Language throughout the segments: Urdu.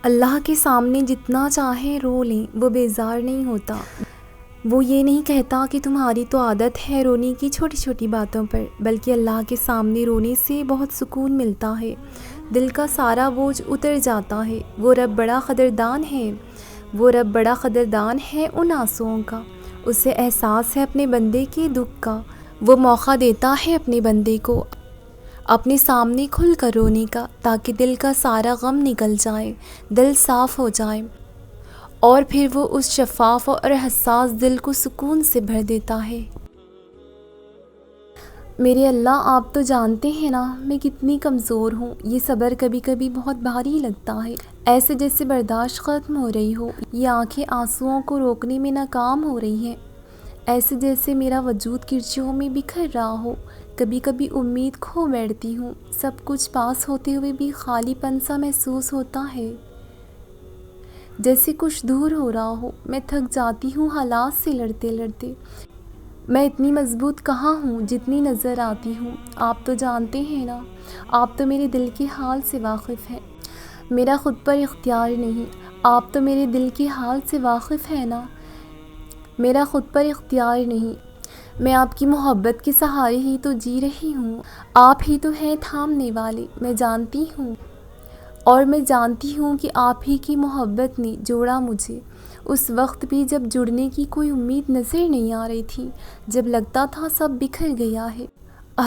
اللہ کے سامنے جتنا چاہیں رو لیں وہ بیزار نہیں ہوتا۔ وہ یہ نہیں کہتا کہ تمہاری تو عادت ہے رونے کی چھوٹی چھوٹی باتوں پر، بلکہ اللہ کے سامنے رونے سے بہت سکون ملتا ہے، دل کا سارا بوجھ اتر جاتا ہے۔ وہ رب بڑا قدردان ہے، وہ رب بڑا قدردان ہے ان آنسوؤں کا۔ اسے احساس ہے اپنے بندے کے دکھ کا، وہ موقع دیتا ہے اپنے بندے کو اپنے سامنے کھل کر رونے کا، تاکہ دل کا سارا غم نکل جائے، دل صاف ہو جائے، اور پھر وہ اس شفاف اور حساس دل کو سکون سے بھر دیتا ہے۔ میرے اللہ، آپ تو جانتے ہیں نا میں کتنی کمزور ہوں۔ یہ صبر کبھی کبھی بہت بھاری لگتا ہے، ایسے جیسے برداشت ختم ہو رہی ہو، یہ آنکھیں آنسوؤں کو روکنے میں ناکام ہو رہی ہیں، ایسے جیسے میرا وجود کرچیوں میں بکھر رہا ہو۔ کبھی کبھی امید کھو بیٹھتی ہوں، سب کچھ پاس ہوتے ہوئے بھی خالی پن سا محسوس ہوتا ہے، جیسے کچھ دور ہو رہا ہو۔ میں تھک جاتی ہوں حالات سے لڑتے لڑتے، میں اتنی مضبوط کہاں ہوں جتنی نظر آتی ہوں۔ آپ تو جانتے ہیں نا، آپ تو میرے دل کے حال سے واقف ہیں، میرا خود پر اختیار نہیں۔ آپ تو میرے دل کے حال سے واقف ہیں نا، میرا خود پر اختیار نہیں۔ میں آپ کی محبت کے سہارے ہی تو جی رہی ہوں، آپ ہی تو ہیں تھامنے والے۔ میں جانتی ہوں اور میں جانتی ہوں کہ آپ ہی کی محبت نے جوڑا مجھے، اس وقت بھی جب جڑنے کی کوئی امید نظر نہیں آ رہی تھی، جب لگتا تھا سب بکھر گیا ہے۔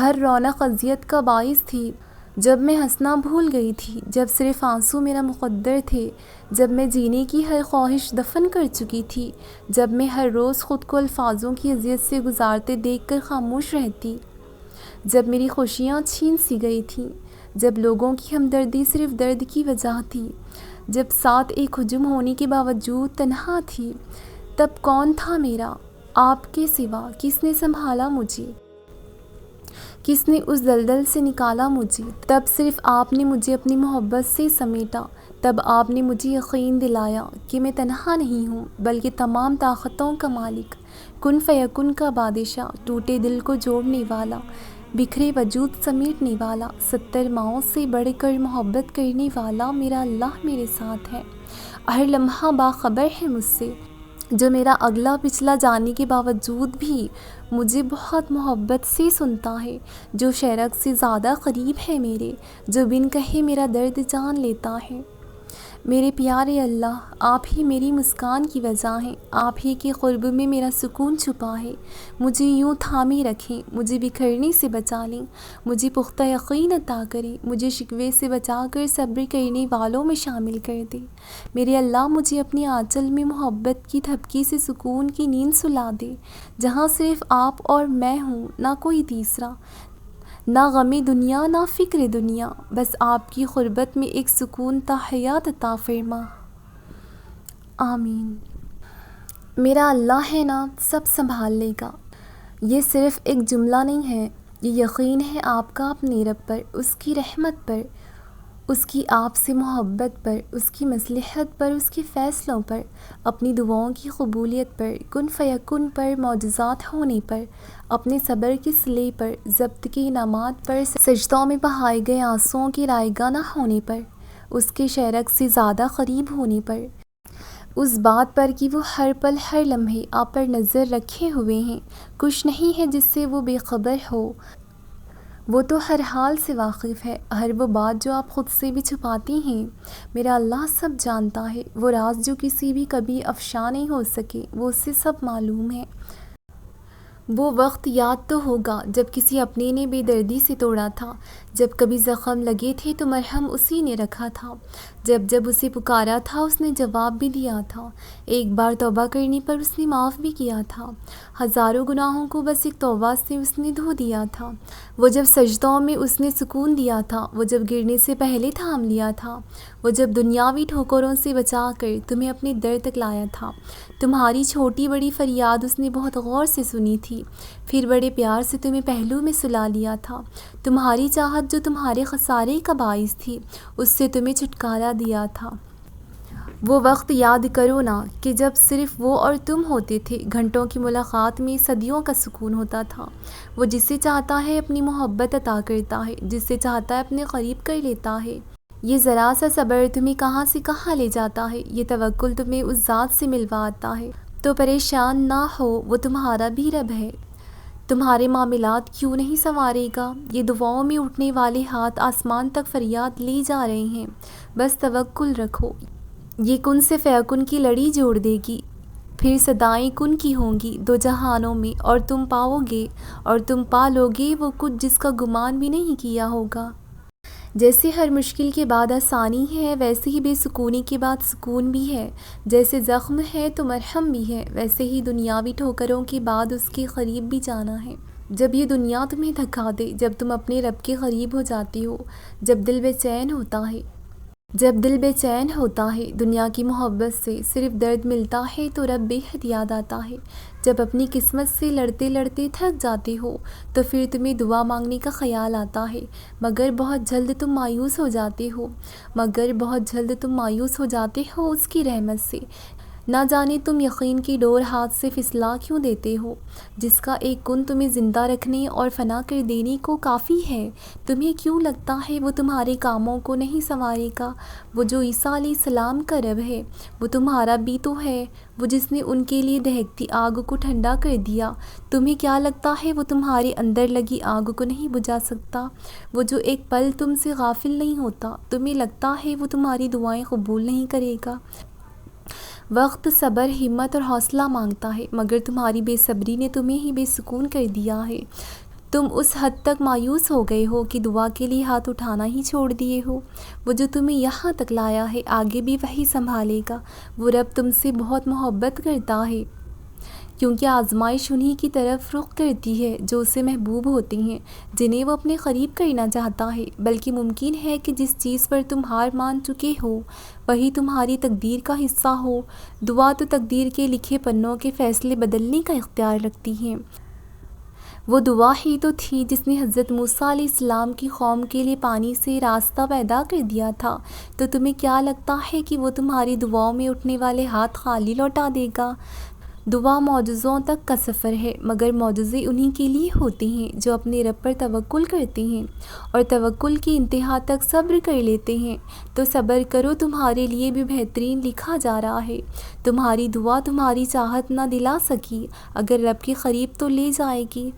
ہر رونق اذیت کا باعث تھی، جب میں ہنسنا بھول گئی تھی، جب صرف آنسو میرا مقدر تھے، جب میں جینے کی ہر خواہش دفن کر چکی تھی، جب میں ہر روز خود کو الفاظوں کی اذیت سے گزارتے دیکھ کر خاموش رہتی، جب میری خوشیاں چھین سی گئی تھیں، جب لوگوں کی ہمدردی صرف درد کی وجہ تھی، جب ساتھ ایک ہجوم ہونے کے باوجود تنہا تھی، تب کون تھا میرا؟ آپ کے سوا کس نے سنبھالا مجھے؟ کس نے اس دلدل سے نکالا مجھے؟ تب صرف آپ نے مجھے اپنی محبت سے سمیٹا، تب آپ نے مجھے یقین دلایا کہ میں تنہا نہیں ہوں، بلکہ تمام طاقتوں کا مالک، کن فیکن کا بادشاہ، ٹوٹے دل کو جوڑنے والا، بکھرے وجود سمیٹنے والا، 70 ماؤں سے بڑھ کر محبت کرنے والا میرا اللہ میرے ساتھ ہے، ہر لمحہ باخبر ہے مجھ سے، جو میرا اگلا پچھلا جاننے کے باوجود بھی مجھے بہت محبت سے سنتا ہے، جو شرک سے زیادہ قریب ہے میرے، جو بن کہے میرا درد جان لیتا ہے۔ میرے پیارے اللہ، آپ ہی میری مسکان کی وجہ ہیں، آپ ہی کے قرب میں میرا سکون چھپا ہے۔ مجھے یوں تھامے رکھیں، مجھے بکھرنے سے بچا لیں، مجھے پختہ یقین عطا کریں، مجھے شکوے سے بچا کر صبر کرنے والوں میں شامل کر دیں۔ میرے اللہ، مجھے اپنے آنچل میں محبت کی تھپکی سے سکون کی نیند سلا دے، جہاں صرف آپ اور میں ہوں، نہ کوئی تیسرا، نہ غم دنیا نہ فکر دنیا، بس آپ کی قربت میں ایک سکون تا حیات عطا فرما، آمین۔ میرا اللہ ہے نا، سب سنبھال لے گا۔ یہ صرف ایک جملہ نہیں ہے، یہ یقین ہے آپ کا اپنے رب پر، اس کی رحمت پر، اس کی آپ سے محبت پر، اس کی مصلحت پر، اس کے فیصلوں پر، اپنی دعاؤں کی قبولیت پر، کن فیکن پر، معجزات ہونے پر، اپنے صبر کے صلے پر، ضبط کے انعامات پر، سجدوں میں بہائے گئے آنسوؤں کے رائگاں نہ ہونے پر، اس کے شرک سے زیادہ قریب ہونے پر، اس بات پر کہ وہ ہر پل ہر لمحے آپ پر نظر رکھے ہوئے ہیں، کچھ نہیں ہے جس سے وہ بے خبر ہو، وہ تو ہر حال سے واقف ہے، ہر وہ بات جو آپ خود سے بھی چھپاتی ہیں، میرا اللہ سب جانتا ہے، وہ راز جو کسی بھی کبھی افشا نہیں ہو سکے، وہ اسے سب معلوم ہے۔ وہ وقت یاد تو ہوگا جب کسی اپنے نے بے دردی سے توڑا تھا، جب کبھی زخم لگے تھے تو مرہم اسی نے رکھا تھا، جب جب اسے پکارا تھا اس نے جواب بھی دیا تھا، ایک بار توبہ کرنے پر اس نے معاف بھی کیا تھا، ہزاروں گناہوں کو بس ایک توبہ سے اس نے دھو دیا تھا، وہ جب سجدوں میں اس نے سکون دیا تھا، وہ جب گرنے سے پہلے تھام لیا تھا، وہ جب دنیاوی ٹھوکروں سے بچا کر تمہیں اپنے در تک لایا تھا، تمہاری چھوٹی بڑی فریاد اس نے بہت غور سے سنی تھی، پھر بڑے پیار سے تمہیں پہلو میں سلا لیا تھا، تمہاری چاہت جو تمہارے خسارے کا باعث تھی، اس سے تمہیں چھٹکارا دیا تھا۔ وہ وقت یاد کرو نا کہ جب صرف وہ اور تم ہوتے تھے، گھنٹوں کی ملاقات میں صدیوں کا سکون ہوتا تھا، وہ جسے چاہتا ہے اپنی محبت عطا کرتا ہے، جسے چاہتا ہے اپنے قریب کر لیتا ہے، یہ ذرا سا صبر تمہیں کہاں سے کہاں لے جاتا ہے، یہ توکل تمہیں اس ذات سے ملواتا ہے۔ تو پریشان نہ ہو، وہ تمہارا بھی رب ہے، تمہارے معاملات کیوں نہیں سنوارے گا؟ یہ دعاؤں میں اٹھنے والے ہاتھ آسمان تک فریاد لے جا رہے ہیں، بس توکل رکھو، یہ کن سے فیکن کی لڑی جوڑ دے گی، پھر صدائیں کن کی ہوں گی دو جہانوں میں، اور تم پاؤ گے اور تم پا لو گے وہ کچھ جس کا گمان بھی نہیں کیا ہوگا۔ جیسے ہر مشکل کے بعد آسانی ہے، ویسے ہی بے سکونی کے بعد سکون بھی ہے، جیسے زخم ہے تو مرہم بھی ہے، ویسے ہی دنیاوی ٹھوکروں کے بعد اس کے قریب بھی جانا ہے۔ جب یہ دنیا تمہیں دھکا دے، جب تم اپنے رب کے قریب ہو جاتے ہو، جب دل بے چین ہوتا ہے دنیا کی محبت سے، صرف درد ملتا ہے تو رب بے حد یاد آتا ہے، جب اپنی قسمت سے لڑتے لڑتے تھک جاتے ہو تو پھر تمہیں دعا مانگنے کا خیال آتا ہے، مگر بہت جلد تم مایوس ہو جاتے ہو اس کی رحمت سے۔ نہ جانے تم یقین کی ڈور ہاتھ سے پھسلا کیوں دیتے ہو، جس کا ایک کن تمہیں زندہ رکھنے اور فنا کر دینے کو کافی ہے۔ تمہیں کیوں لگتا ہے وہ تمہارے کاموں کو نہیں سنوارے گا؟ وہ جو عیسیٰ علیہ السلام کا رب ہے، وہ تمہارا بھی تو ہے، وہ جس نے ان کے لیے دہکتی آگ کو ٹھنڈا کر دیا۔ تمہیں کیا لگتا ہے وہ تمہارے اندر لگی آگ کو نہیں بجھا سکتا؟ وہ جو ایک پل تم سے غافل نہیں ہوتا، تمہیں لگتا ہے وہ تمہاری دعائیں قبول نہیں کرے گا؟ وقت صبر، ہمت اور حوصلہ مانگتا ہے، مگر تمہاری بے صبری نے تمہیں ہی بے سکون کر دیا ہے۔ تم اس حد تک مایوس ہو گئے ہو کہ دعا کے لیے ہاتھ اٹھانا ہی چھوڑ دیے ہو۔ وہ جو تمہیں یہاں تک لایا ہے آگے بھی وہی سنبھالے گا۔ وہ رب تم سے بہت محبت کرتا ہے، کیونکہ آزمائش انہی کی طرف رخ کرتی ہے جو اسے محبوب ہوتے ہیں، جنہیں وہ اپنے قریب کرنا چاہتا ہے۔ بلکہ ممکن ہے کہ جس چیز پر تم ہار مان چکے ہو وہی تمہاری تقدیر کا حصہ ہو۔ دعا تو تقدیر کے لکھے پنوں کے فیصلے بدلنے کا اختیار رکھتی ہے۔ وہ دعا ہی تو تھی جس نے حضرت موسیٰ علیہ السلام کی قوم کے لیے پانی سے راستہ پیدا کر دیا تھا۔ تو تمہیں کیا لگتا ہے کہ وہ تمہاری دعاؤں میں اٹھنے والے ہاتھ خالی لوٹا دے گا؟ دعا معجزوں تک کا سفر ہے، مگر معجزے انہی کے لیے ہوتے ہیں جو اپنے رب پر توکل کرتے ہیں اور توکل کی انتہا تک صبر کر لیتے ہیں۔ تو صبر کرو، تمہارے لیے بھی بہترین لکھا جا رہا ہے۔ تمہاری دعا تمہاری چاہت نہ دلا سکی، اگر رب کے قریب تو لے جائے گی۔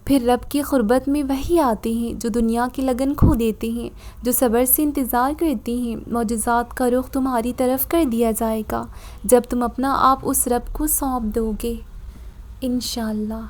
پھر رب کی قربت میں وہی آتے ہیں جو دنیا کی لگن کھو دیتے ہیں، جو صبر سے انتظار کرتے ہیں۔ معجزات کا رخ تمہاری طرف کر دیا جائے گا جب تم اپنا آپ اس رب کو سونپ دو گے، انشاءاللہ۔